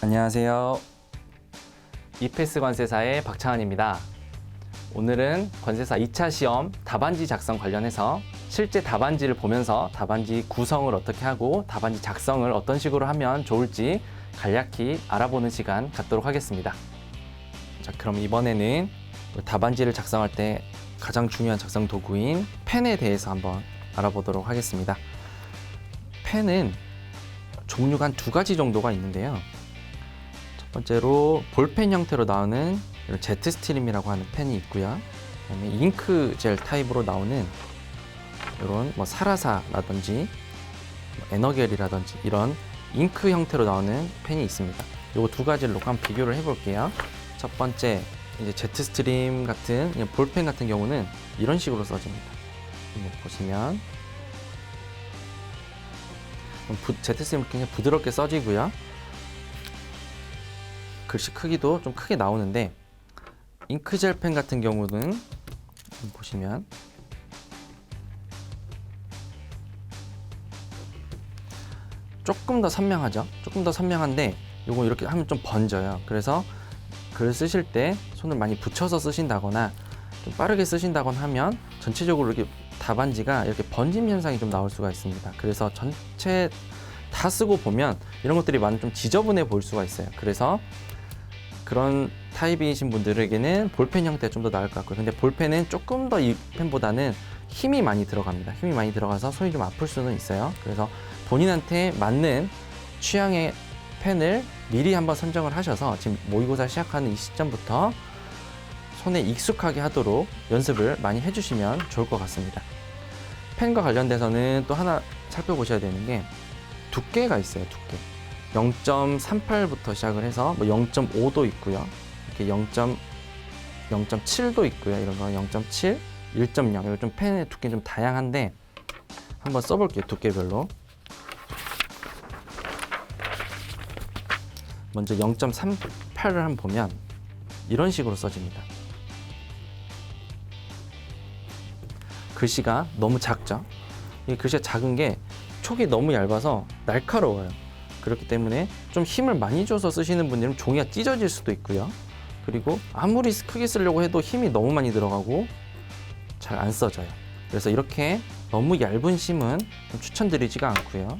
안녕하세요. 이패스 관세사의 박창환입니다. 오늘은 관세사 2차 시험 답안지 작성 관련해서 실제 답안지를 보면서 답안지 구성을 어떻게 하고 답안지 작성을 어떤 식으로 하면 좋을지 간략히 알아보는 시간 갖도록 하겠습니다. 자, 그럼 이번에는 답안지를 작성할 때 가장 중요한 작성 도구인 펜에 대해서 한번 알아보도록 하겠습니다. 펜은 종류가 한 두 가지 정도가 있는데요. 첫 번째로 볼펜 형태로 나오는 이런 제트스트림이라고 하는 펜이 있고요. 그다음에 잉크젤 타입으로 나오는 이런 사라사라든지 에너겔이라든지 이런 잉크 형태로 나오는 펜이 있습니다. 이 두 가지를 놓고 한번 비교를 해볼게요. 첫 번째, 이제 제트스트림 같은 볼펜 같은 경우는 이런 식으로 써집니다. 보시면 제트스트림은 굉장히 부드럽게 써지고요. 글씨 크기도 좀 크게 나오는데 잉크젤 펜 같은 경우는 보시면 조금 더 선명하죠. 조금 더 선명한데 요거 이렇게 하면 좀 번져요. 그래서 글을 쓰실 때 손을 많이 붙여서 쓰신다거나 좀 빠르게 쓰신다거나 하면 전체적으로 이렇게 답안지가 이렇게 번짐 현상이 좀 나올 수가 있습니다. 그래서 전체 다 쓰고 보면 이런 것들이 많이 좀 지저분해 보일 수가 있어요. 그래서 그런 타입이신 분들에게는 볼펜 형태가 좀 더 나을 것 같고요. 근데 볼펜은 조금 더 이 펜보다는 힘이 많이 들어갑니다. 힘이 많이 들어가서 손이 좀 아플 수는 있어요. 그래서 본인한테 맞는 취향의 펜을 미리 한번 선정을 하셔서 지금 모의고사 시작하는 이 시점부터 손에 익숙하게 하도록 연습을 많이 해주시면 좋을 것 같습니다. 펜과 관련돼서는 또 하나 살펴보셔야 되는 게 두께가 있어요. 두께 0.38부터 시작을 해서 0.5도 있고요. 이렇게 0.7도 있고요. 이런 거 0.7, 1.0 이거 좀 펜의 두께는 좀 다양한데 한번 써볼게요. 두께별로. 먼저 0.38을 한번 보면 이런 식으로 써집니다. 글씨가 너무 작죠? 이 글씨가 작은 게 촉이 너무 얇아서 날카로워요. 그렇기 때문에 좀 힘을 많이 줘서 쓰시는 분들은 종이가 찢어질 수도 있고요. 그리고 아무리 크게 쓰려고 해도 힘이 너무 많이 들어가고 잘 안 써져요. 그래서 이렇게 너무 얇은 심은 좀 추천드리지가 않고요.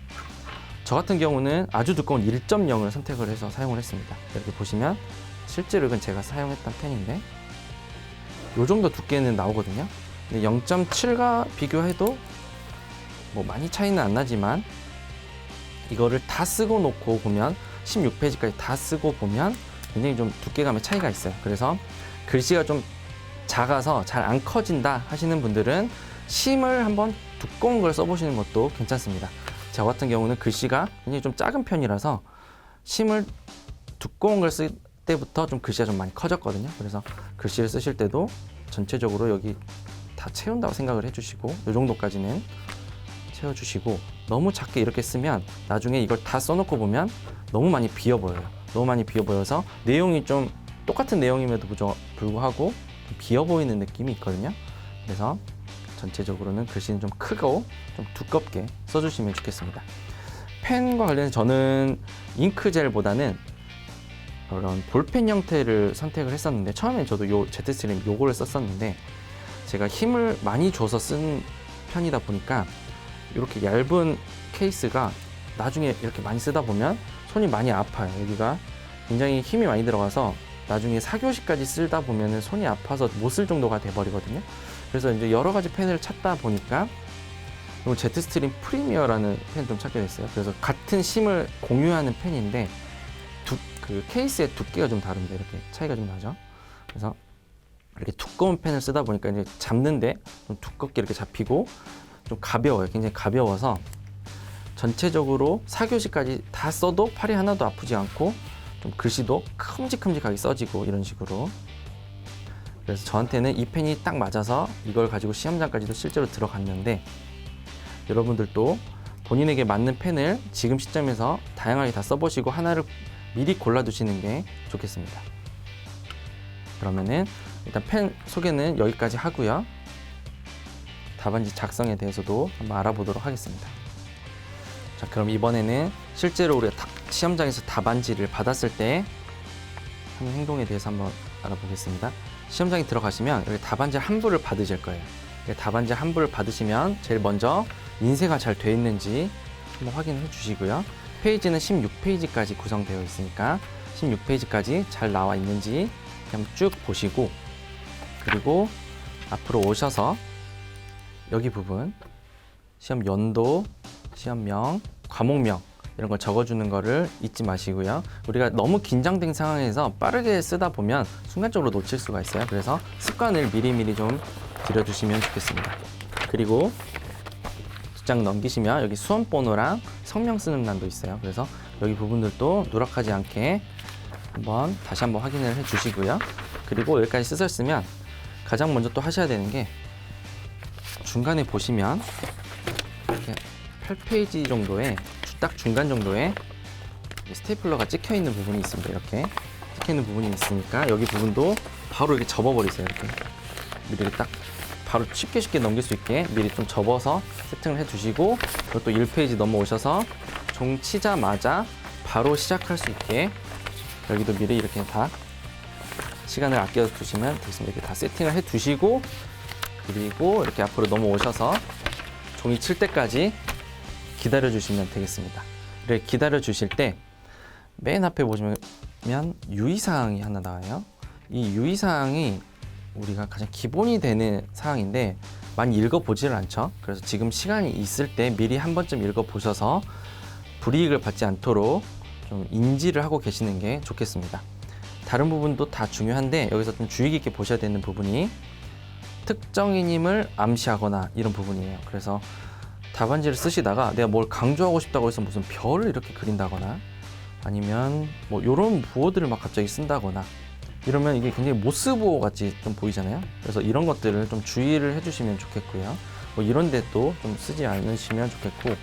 저 같은 경우는 아주 두꺼운 1.0을 선택을 해서 사용을 했습니다. 이렇게 보시면 실제로 이건 제가 사용했던 펜인데 이 정도 두께는 나오거든요. 근데 0.7과 비교해도 많이 차이는 안 나지만 이거를 다 쓰고 놓고 보면 16페이지까지 다 쓰고 보면 굉장히 좀 두께감의 차이가 있어요. 그래서 글씨가 좀 작아서 잘 안 커진다 하시는 분들은 심을 한번 두꺼운 걸 써보시는 것도 괜찮습니다. 저 같은 경우는 글씨가 굉장히 좀 작은 편이라서 심을 두꺼운 걸 쓸 때부터 좀 글씨가 좀 많이 커졌거든요. 그래서 글씨를 쓰실 때도 전체적으로 여기 다 채운다고 생각을 해주시고 이 정도까지는 채워주시고 너무 작게 이렇게 쓰면 나중에 이걸 다 써놓고 보면 너무 많이 비어 보여요. 너무 많이 비어 보여서 내용이 좀 똑같은 내용임에도 불구하고 비어 보이는 느낌이 있거든요. 그래서 전체적으로는 글씨는 좀 크고 좀 두껍게 써주시면 좋겠습니다. 펜과 관련해서 저는 잉크젤보다는 그런 볼펜 형태를 선택을 했었는데 처음에 저도 요 제트스트림 요거를 썼었는데 제가 힘을 많이 줘서 쓴 편이다 보니까 이렇게 얇은 케이스가 나중에 이렇게 많이 쓰다 보면 손이 많이 아파요. 여기가 굉장히 힘이 많이 들어가서 나중에 4교시까지 쓰다 보면 손이 아파서 못 쓸 정도가 돼버리거든요. 그래서 이제 여러 가지 펜을 찾다 보니까 이 제트스트림 프리미어라는 펜을 좀 찾게 됐어요. 그래서 같은 심을 공유하는 펜인데 그 케이스의 두께가 좀 다른데 이렇게 차이가 좀 나죠. 그래서 이렇게 두꺼운 펜을 쓰다 보니까 이제 잡는데 좀 두껍게 이렇게 잡히고 좀 가벼워요. 굉장히 가벼워서 전체적으로 4교시까지 다 써도 팔이 하나도 아프지 않고 좀 글씨도 큼직큼직하게 써지고 이런 식으로. 그래서 저한테는 이 펜이 딱 맞아서 이걸 가지고 시험장까지도 실제로 들어갔는데 여러분들도 본인에게 맞는 펜을 지금 시점에서 다양하게 다 써보시고 하나를 미리 골라두시는 게 좋겠습니다. 그러면은 일단 펜 소개는 여기까지 하고요. 답안지 작성에 대해서도 한번 알아보도록 하겠습니다. 자, 그럼 이번에는 실제로 우리가 시험장에서 답안지를 받았을 때 하는 행동에 대해서 한번 알아보겠습니다. 시험장에 들어가시면 여기 답안지 한 부를 받으실 거예요. 답안지 한 부를 받으시면 제일 먼저 인쇄가 잘 되어 있는지 한번 확인해 주시고요. 페이지는 16페이지까지 구성되어 있으니까 16페이지까지 잘 나와 있는지 한번 쭉 보시고, 그리고 앞으로 오셔서 여기 부분 시험 연도, 시험명, 과목명 이런 걸 적어주는 거를 잊지 마시고요. 우리가 너무 긴장된 상황에서 빠르게 쓰다 보면 순간적으로 놓칠 수가 있어요. 그래서 습관을 미리미리 좀 들여두시면 좋겠습니다. 그리고 두 장 넘기시면 여기 수험번호랑 성명 쓰는欄도 있어요. 그래서 여기 부분들도 누락하지 않게 다시 한번 확인을 해 주시고요. 그리고 여기까지 쓰셨으면 가장 먼저 또 하셔야 되는 게, 중간에 보시면 이렇게 8페이지 정도에 딱 중간 정도에 스테이플러가 찍혀 있는 부분이 있습니다. 이렇게 찍혀 있는 부분이 있으니까 여기 부분도 바로 이렇게 접어버리세요. 이렇게 미리 딱 바로 쉽게 넘길 수 있게 미리 좀 접어서 세팅을 해 두시고, 그리고 또 1페이지 넘어오셔서 종 치자마자 바로 시작할 수 있게 여기도 미리 이렇게 다 시간을 아껴 두시면 되겠습니다. 이렇게 다 세팅을 해 두시고, 그리고 이렇게 앞으로 넘어오셔서 종이 칠 때까지 기다려 주시면 되겠습니다. 이렇게 기다려 주실 때 맨 앞에 보시면 유의사항이 하나 나와요. 이 유의사항이 우리가 가장 기본이 되는 사항인데 많이 읽어보지를 않죠. 그래서 지금 시간이 있을 때 미리 한 번쯤 읽어보셔서 불이익을 받지 않도록 좀 인지를 하고 계시는 게 좋겠습니다. 다른 부분도 다 중요한데 여기서 좀 주의 깊게 보셔야 되는 부분이 특정인임을 암시하거나 이런 부분이에요. 그래서 답안지를 쓰시다가 내가 뭘 강조하고 싶다고 해서 무슨 별을 이렇게 그린다거나 아니면 뭐 이런 부호들을 막 갑자기 쓴다거나 이러면 이게 굉장히 모스부호 같이 좀 보이잖아요. 그래서 이런 것들을 좀 주의를 해주시면 좋겠고요. 뭐 이런 데 또 좀 쓰지 않으시면 좋겠고,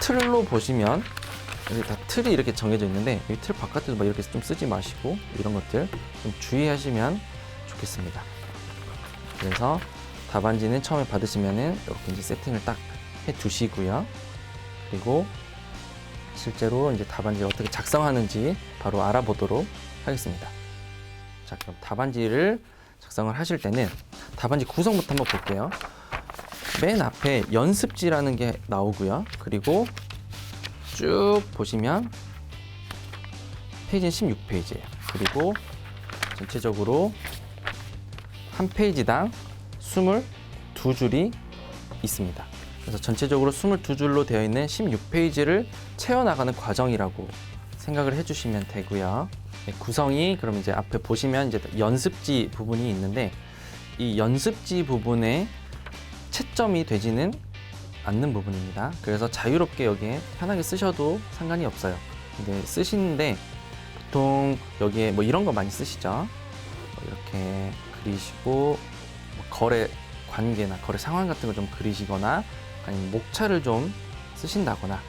틀로 보시면 여기 다 틀이 이렇게 정해져 있는데 이 틀 바깥에도 막 이렇게 좀 쓰지 마시고 이런 것들 좀 주의하시면 좋겠습니다. 그래서 답안지는 처음에 받으시면은 이렇게 이제 세팅을 딱 해 두시고요. 그리고 실제로 이제 답안지를 어떻게 작성하는지 바로 알아보도록 하겠습니다. 자, 그럼 답안지를 작성을 하실 때는 답안지 구성부터 한번 볼게요. 맨 앞에 연습지라는 게 나오고요. 그리고 쭉 보시면 페이지는 16페이지예요. 그리고 전체적으로 한 페이지당 22줄이 있습니다. 그래서 전체적으로 22줄로 되어 있는 16페이지를 채워나가는 과정이라고 생각을 해주시면 되고요. 네, 구성이 그럼 이제 앞에 보시면 이제 연습지 부분이 있는데 이 연습지 부분에 채점이 되지는 않는 부분입니다. 그래서 자유롭게 여기에 편하게 쓰셔도 상관이 없어요. 근데 쓰시는데 보통 여기에 뭐 이런 거 많이 쓰시죠. 이렇게 그리시고 거래 관계나 거래 상황 같은 거 좀 그리시거나 아니면 목차를 좀 쓰신다거나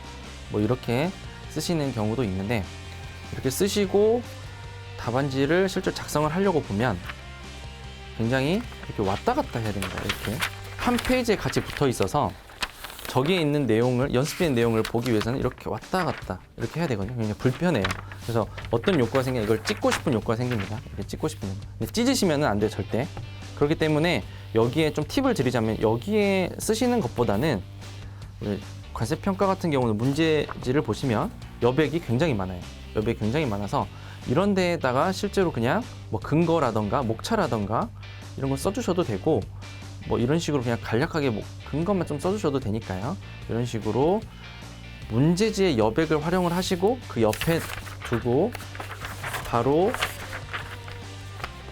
뭐 이렇게 쓰시는 경우도 있는데, 이렇게 쓰시고 답안지를 실제로 작성을 하려고 보면 굉장히 이렇게 왔다 갔다 해야 됩니다. 이렇게 한 페이지에 같이 붙어 있어서 저기에 있는 내용을, 연습된 내용을 보기 위해서는 이렇게 왔다 갔다 이렇게 해야 되거든요. 굉장히 불편해요. 그래서 어떤 욕구가 생겨, 이걸 찍고 싶은 욕구가 생깁니다. 이렇게 찍고 싶은 욕구. 근데 찢으시면 안 돼요, 절대. 그렇기 때문에 여기에 좀 팁을 드리자면, 여기에 쓰시는 것보다는 관세평가 같은 경우는 문제지를 보시면 여백이 굉장히 많아요. 여백이 굉장히 많아서 이런 데에다가 실제로 그냥 뭐 근거라던가 목차라던가 이런 걸 써주셔도 되고, 뭐 이런 식으로 그냥 간략하게 뭐 근거만 좀 써주셔도 되니까요. 이런 식으로 문제지의 여백을 활용을 하시고 그 옆에 두고 바로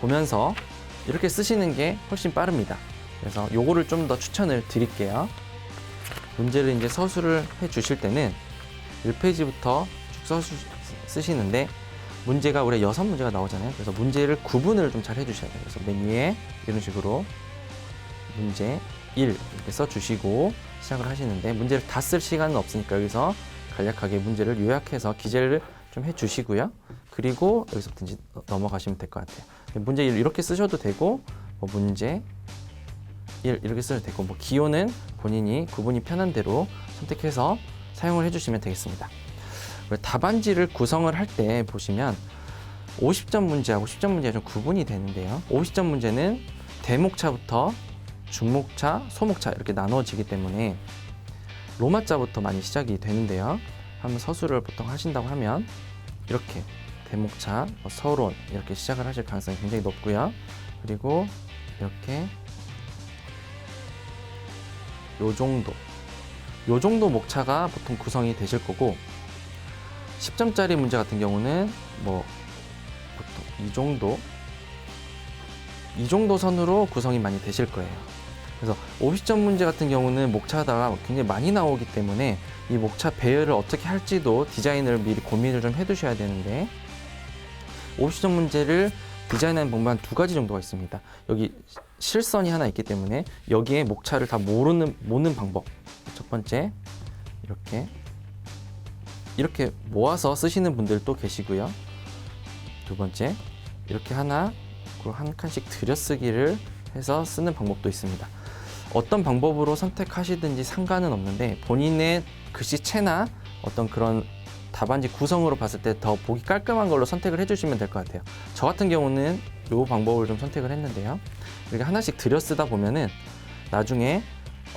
보면서 이렇게 쓰시는 게 훨씬 빠릅니다. 그래서 요거를 좀 더 추천을 드릴게요. 문제를 이제 서술을 해 주실 때는 1페이지부터 쭉 쓰시는데, 문제가 우리가 6문제가 나오잖아요. 그래서 문제를 구분을 좀 잘 해주셔야 돼요. 그래서 맨 위에 이런 식으로 문제 1 이렇게 써주시고 시작을 하시는데, 문제를 다 쓸 시간은 없으니까 여기서 간략하게 문제를 요약해서 기재를 좀 해주시고요. 그리고 여기서부터 이제 넘어가시면 될 것 같아요. 문제 1 이렇게 쓰셔도 되고, 뭐 문제 1 이렇게 써도 되고, 뭐 기호는 본인이 구분이 편한 대로 선택해서 사용을 해주시면 되겠습니다. 답안지를 구성을 할 때 보시면 50점 문제하고 10점 문제가 좀 구분이 되는데요. 50점 문제는 대목차부터 중목차, 소목차 이렇게 나눠지기 때문에 로마자부터 많이 시작이 되는데요. 한번 서술을 보통 하신다고 하면 이렇게 대목차, 서론 이렇게 시작을 하실 가능성이 굉장히 높고요. 그리고 이렇게 요 정도 목차가 보통 구성이 되실 거고 10점짜리 문제 같은 경우는 뭐 보통 이 정도 선으로 구성이 많이 되실 거예요. 그래서 50점 문제 같은 경우는 목차가 굉장히 많이 나오기 때문에 이 목차 배열을 어떻게 할지도 디자인을 미리 고민을 좀 해두셔야 되는데 50점 문제를 디자인하는 방법은 두 가지 정도가 있습니다. 여기 실선이 하나 있기 때문에 여기에 목차를 다 모는 방법. 첫 번째 이렇게 모아서 쓰시는 분들도 계시고요. 두 번째 이렇게 하나 그리고 한 칸씩 들여쓰기를 해서 쓰는 방법도 있습니다. 어떤 방법으로 선택하시든지 상관은 없는데 본인의 글씨체나 어떤 그런 답안지 구성으로 봤을 때 더 보기 깔끔한 걸로 선택을 해주시면 될 것 같아요. 저 같은 경우는 이 방법을 좀 선택을 했는데요. 이렇게 하나씩 들여 쓰다 보면은 나중에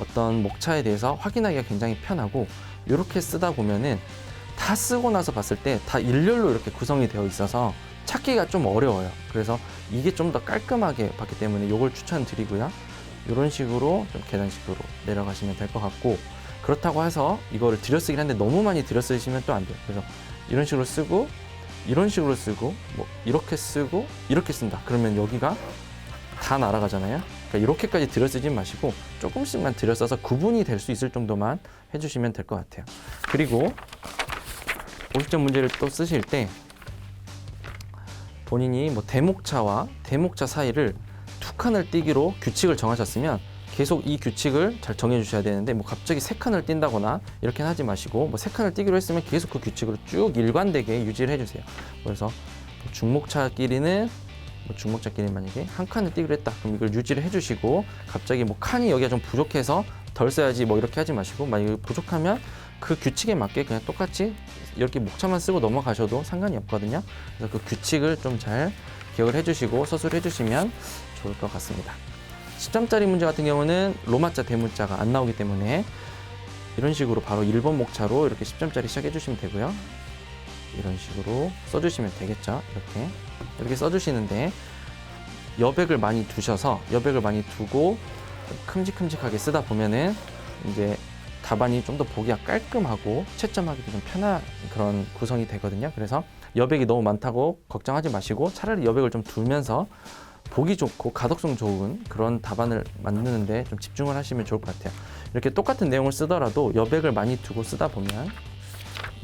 어떤 목차에 대해서 확인하기가 굉장히 편하고 이렇게 쓰다 보면은 다 쓰고 나서 봤을 때 다 일렬로 이렇게 구성이 되어 있어서 찾기가 좀 어려워요. 그래서 이게 좀 더 깔끔하게 봤기 때문에 이걸 추천드리고요. 이런 식으로 좀 계단식으로 내려가시면 될 것 같고 그렇다고 해서 이거를 들여쓰긴 하는데 너무 많이 들여쓰시면 또 안 돼요. 그래서 이런 식으로 쓰고 이런 식으로 쓰고 뭐 이렇게 쓰고 이렇게 쓴다. 그러면 여기가 다 날아가잖아요. 그러니까 이렇게까지 들여쓰지 마시고 조금씩만 들여써서 구분이 될 수 있을 정도만 해주시면 될 것 같아요. 그리고 50점 문제를 또 쓰실 때 본인이 뭐 대목차와 대목차 사이를 두 칸을 띄기로 규칙을 정하셨으면 계속 이 규칙을 잘 정해 주셔야 되는데 뭐 갑자기 세 칸을 띈다거나 이렇게 하지 마시고 뭐 세 칸을 띄기로 했으면 계속 그 규칙으로 쭉 일관되게 유지를 해주세요. 그래서 중목차끼리는 중목차끼리 만약에 한 칸을 띄기로 했다 그럼 이걸 유지를 해주시고 갑자기 뭐 칸이 여기가 좀 부족해서 덜 써야지 뭐 이렇게 하지 마시고 만약에 부족하면 그 규칙에 맞게 그냥 똑같이 이렇게 목차만 쓰고 넘어가셔도 상관이 없거든요. 그래서 그 규칙을 좀 잘 기억을 해주시고 서술해 주시면 좋을 것 같습니다. 10점짜리 문제 같은 경우는 로마자, 대문자가 안 나오기 때문에 이런 식으로 바로 1번 목차로 이렇게 10점짜리 시작해 주시면 되고요. 이런 식으로 써주시면 되겠죠. 이렇게 써주시는데 여백을 많이 두셔서 여백을 많이 두고 큼직큼직하게 쓰다 보면은 이제 답안이 좀 더 보기가 깔끔하고 채점하기도 좀 편한 그런 구성이 되거든요. 그래서 여백이 너무 많다고 걱정하지 마시고 차라리 여백을 좀 두면서 보기 좋고 가독성 좋은 그런 답안을 만드는데 좀 집중을 하시면 좋을 것 같아요. 이렇게 똑같은 내용을 쓰더라도 여백을 많이 두고 쓰다 보면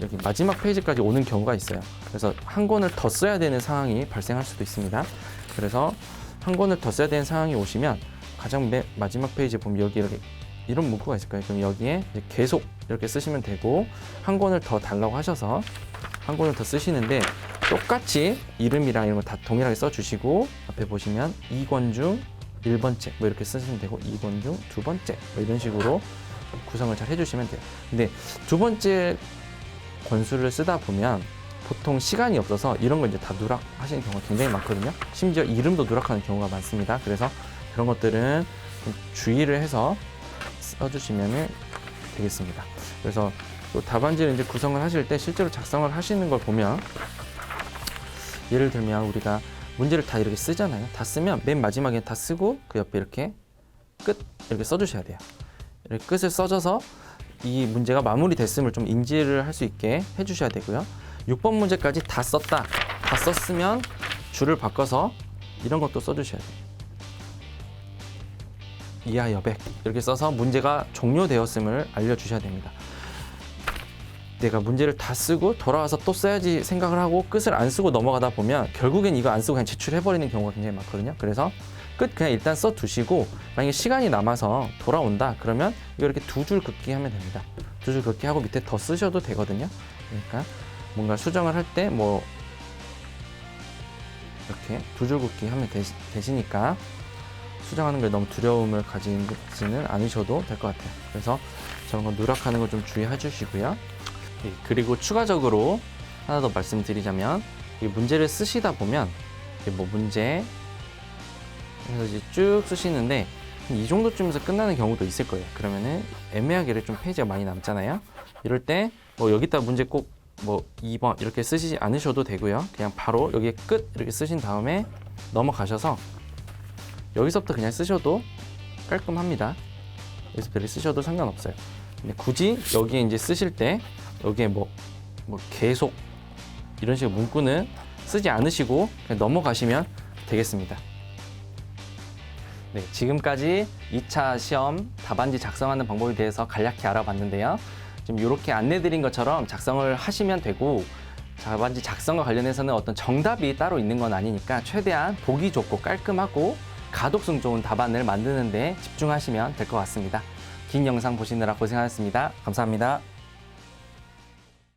여기 마지막 페이지까지 오는 경우가 있어요. 그래서 한 권을 더 써야 되는 상황이 발생할 수도 있습니다. 그래서 한 권을 더 써야 되는 상황이 오시면 가장 맨 마지막 페이지에 보면 여기 이렇게 이런 문구가 있을 거예요. 그럼 여기에 계속 이렇게 쓰시면 되고 한 권을 더 달라고 하셔서 한 권을 더 쓰시는데 똑같이 이름이랑 이런 거 다 동일하게 써주시고 앞에 보시면 2권 중 1번째 뭐 이렇게 쓰시면 되고 2권 중 2번째 뭐 이런 식으로 구성을 잘 해주시면 돼요. 근데 두 번째 권수를 쓰다 보면 보통 시간이 없어서 이런 걸 이제 다 누락하시는 경우가 굉장히 많거든요. 심지어 이름도 누락하는 경우가 많습니다. 그래서 그런 것들은 좀 주의를 해서 써주시면 되겠습니다. 그래서 또 답안지를 이제 구성을 하실 때 실제로 작성을 하시는 걸 보면 예를 들면 우리가 문제를 다 이렇게 쓰잖아요. 다 쓰면 맨 마지막에 다 쓰고 그 옆에 이렇게 끝 이렇게 써주셔야 돼요. 이렇게 끝을 써줘서 이 문제가 마무리됐음을 좀 인지를 할 수 있게 해주셔야 되고요. 6번 문제까지 다 썼다. 다 썼으면 줄을 바꿔서 이런 것도 써주셔야 돼요. 이하 여백 이렇게 써서 문제가 종료되었음을 알려주셔야 됩니다. 내가 문제를 다 쓰고 돌아와서 또 써야지 생각을 하고 끝을 안 쓰고 넘어가다 보면 결국엔 이거 안 쓰고 그냥 제출해버리는 경우가 굉장히 많거든요. 그래서 끝 그냥 일단 써두시고 만약에 시간이 남아서 돌아온다 그러면 이거 이렇게 두 줄 긋기 하면 됩니다. 두 줄 긋기 하고 밑에 더 쓰셔도 되거든요. 그러니까 뭔가 수정을 할 때 뭐 이렇게 두 줄 긋기 하면 되시니까 수정하는 게 너무 두려움을 가지지는 않으셔도 될 것 같아요. 그래서 저런 거 누락하는 거 좀 주의해 주시고요. 그리고 추가적으로 하나 더 말씀드리자면 이 문제를 쓰시다 보면 뭐 문제 그래서 이제 쭉 쓰시는데 이 정도쯤에서 끝나는 경우도 있을 거예요. 그러면은 애매하게 좀 페이지가 많이 남잖아요. 이럴 때 뭐 여기다 문제 꼭 뭐 2번 이렇게 쓰시지 않으셔도 되고요. 그냥 바로 여기에 끝 이렇게 쓰신 다음에 넘어가셔서 여기서부터 그냥 쓰셔도 깔끔합니다. 여기서부터 이렇게 쓰셔도 상관없어요. 근데 굳이 여기에 이제 쓰실 때 여기에 뭐 계속 이런 식의 문구는 쓰지 않으시고 그냥 넘어가시면 되겠습니다. 네, 지금까지 2차 시험 답안지 작성하는 방법에 대해서 간략히 알아봤는데요. 지금 이렇게 안내드린 것처럼 작성을 하시면 되고 답안지 작성과 관련해서는 어떤 정답이 따로 있는 건 아니니까 최대한 보기 좋고 깔끔하고 가독성 좋은 답안을 만드는 데 집중하시면 될 것 같습니다. 긴 영상 보시느라 고생하셨습니다. 감사합니다.